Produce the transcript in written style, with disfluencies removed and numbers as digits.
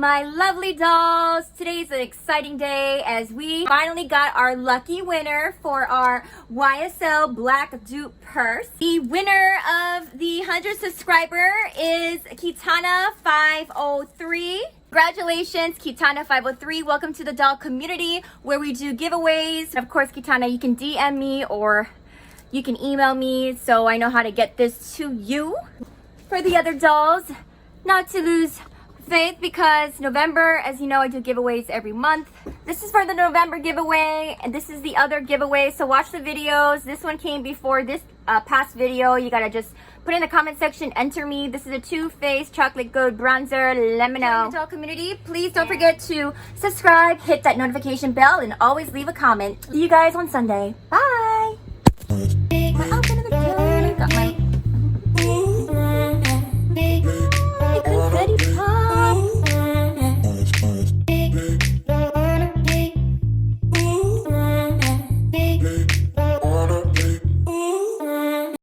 my lovely dolls. Today is an exciting day as we finally got our lucky winner for our YSL black dupe purse. The winner of the 100 subscriber is Kitana503. Congratulations, Kitana503. Welcome to the doll community where we do giveaways. Of course, Kitana, you can DM me or you can email me so I know how to get this to you. For the other dolls, not to lose faith because November, as you know, I do giveaways every month. This is for the November giveaway and this is the other giveaway, so watch the videos. This one came before this past video. You gotta just put in the comment section, enter me. This is a Too Faced Chocolate Gold Bronzer. Let me know. Doll community, please don't forget to subscribe, hit that notification bell, and always leave a comment. See you guys on Sunday. Bye.